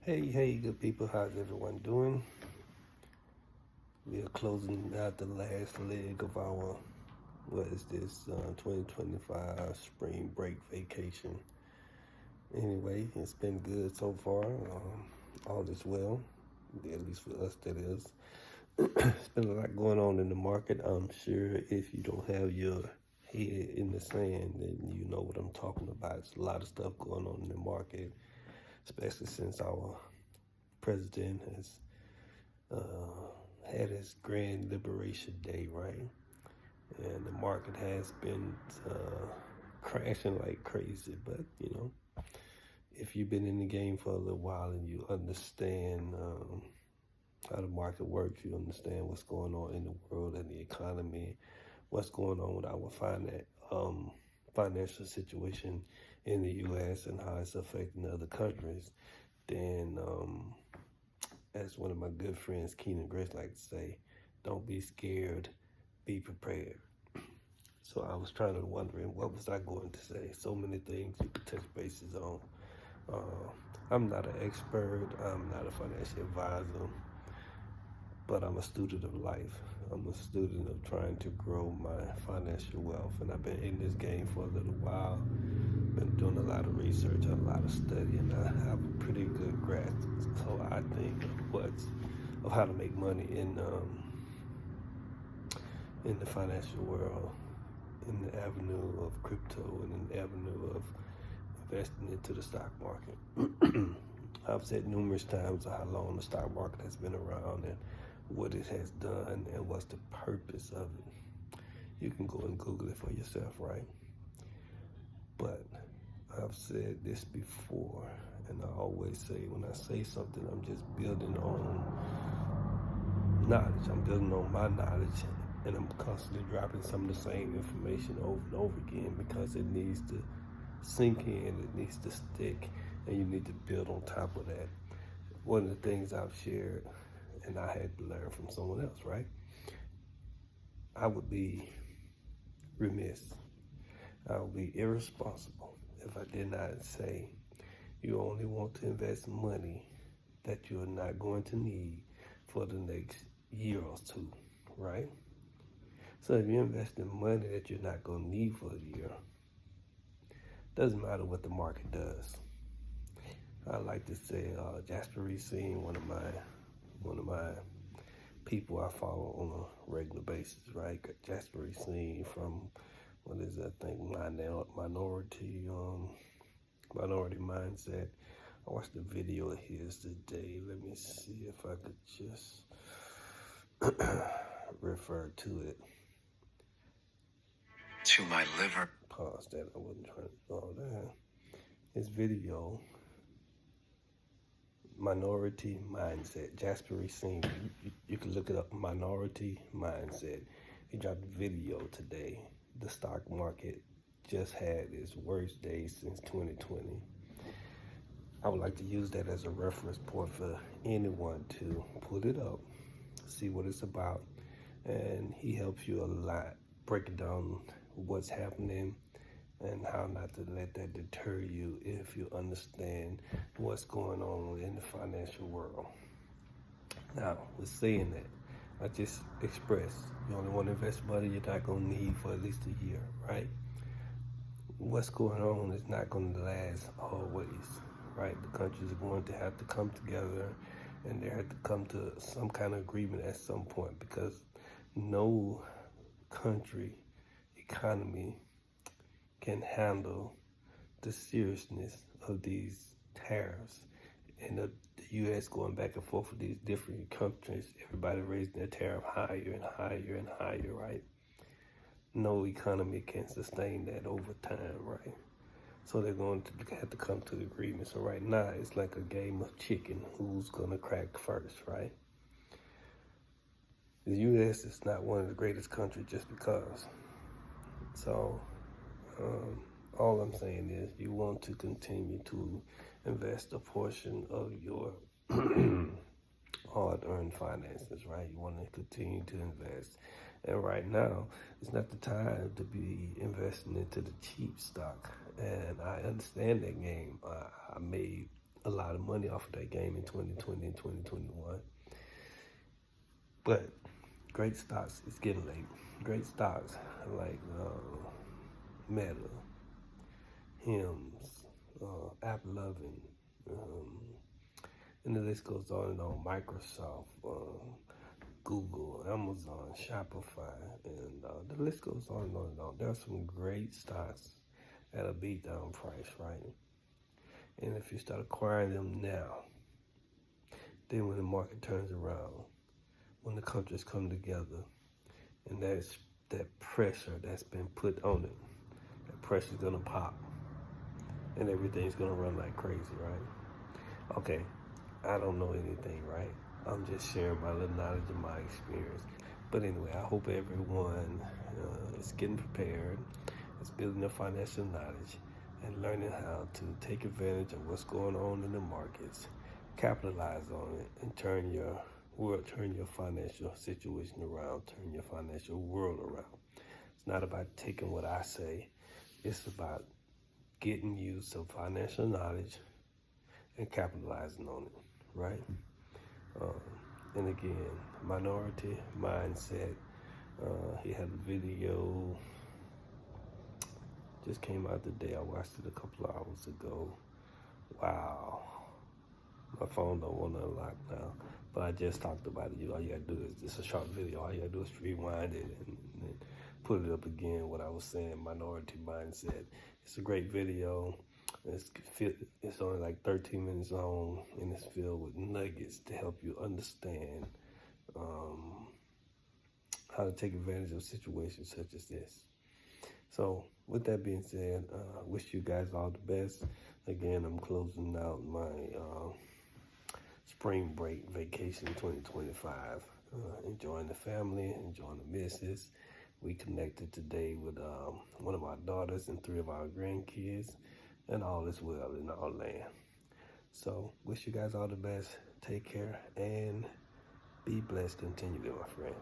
Hey, good people. How's everyone doing? We are closing out the last leg of our, 2025 spring break vacation. Anyway, it's been good so far. All is well, at least for us, that is. It's been a lot going on in the market. I'm sure if you don't have your head in the sand, then you know what I'm talking about. It's a lot of stuff going on in the market, especially since our president has had his grand liberation day, right? And the market has been crashing like crazy. But if you've been in the game for a little while and you understand how the market works, you understand what's going on in the world and the economy, what's going on with our financial situation in the U.S. and how it's affecting other countries, then as one of my good friends, Keenan Grace, like to say, don't be scared, be prepared. So I was trying to wondering what was I going to say. So many things you could touch bases on. I'm not an expert. I'm not a financial advisor, but I'm a student of life. I'm a student of trying to grow my financial wealth, and I've been in this game for a little while. Been doing a lot of research, a lot of study, and I have a pretty good grasp. So I think of how to make money in the financial world, in the avenue of crypto, and in the avenue of investing into the stock market. I've said numerous times how long the stock market has been around and what it has done and what's the purpose of it. You can go and Google it for yourself, right? But I've said this before, and I always say when I say something, I'm just building on knowledge. I'm building on my knowledge, and I'm constantly dropping some of the same information over and over again because it needs to sink in, it needs to stick, and you need to build on top of that. One of the things I've shared, and I had to learn from someone else, right? I would be remiss, I would be irresponsible if I did not say you only want to invest money that you're not going to need for the next year or two, right? So if you're investing money that you're not going to need for a year, doesn't matter what the market does. I like to say Jasper Racine, one of my people I follow on a regular basis, right? Jasper Racine from I think minority mindset. I watched a video of his today. Let me see if I could just refer to it. To my liver. Pause that. I wasn't trying to go down. His video, Minority Mindset. Jasper Racine. You can look it up. Minority Mindset. He dropped a video today. The stock market just had its worst day since 2020. I would like to use that as a reference point for anyone to pull it up, see what it's about, and he helps you a lot breaking down what's happening and how not to let that deter you if you understand what's going on in the financial world. Now, with saying that, I just expressed you only want to invest money you're not going to need for at least a year, right? What's going on is not going to last always, right? The countries are going to have to come together and they have to come to some kind of agreement at some point because no country economy can handle the seriousness of these tariffs and the U.S. going back and forth with these different countries, everybody raising their tariff higher and higher and higher, right? No economy can sustain that over time, right? So they're going to have to come to the agreement. So right now, it's like a game of chicken. Who's going to crack first, right? The U.S. is not one of the greatest countries just because. So all I'm saying is you want to continue to invest a portion of your hard-earned finances, right? You want to continue to invest. And right now, it's not the time to be investing into the cheap stock. And I understand that game. I made a lot of money off of that game in 2020 and 2021. But great stocks, it's getting late. Great stocks like Meta, Hims, AppLovin, and the list goes on and on. Microsoft, Google, Amazon, Shopify, and the list goes on and on and on. There are some great stocks at a beat down price, right? And if you start acquiring them now, then when the market turns around, when the countries come together, and there's that pressure that's been put on it, that pressure's gonna pop, and everything's gonna run like crazy, right? Okay, I don't know anything, right? I'm just sharing my little knowledge and my experience. But anyway, I hope everyone is getting prepared, is building their financial knowledge, and learning how to take advantage of what's going on in the markets, capitalize on it, and turn your financial situation around, turn your financial world around. It's not about taking what I say, it's about getting you some financial knowledge and capitalizing on it, right? And again, minority mindset. He had a video, just came out today. I watched it a couple of hours ago. Wow. My phone don't want to unlock now, but I just talked about it. All you gotta do is, it's a short video. All you gotta do is rewind it and put it up again. What I was saying, minority mindset. It's a great video. It's only like 13 minutes long, and it's filled with nuggets to help you understand how to take advantage of situations such as this. So with that being said, I wish you guys all the best. Again, I'm closing out my spring break vacation 2025. Enjoying the family, enjoying the missus. We connected today with one of my daughters and 3 of our grandkids, and all is well in our land. So wish you guys all the best. Take care and be blessed. Continue, my friend.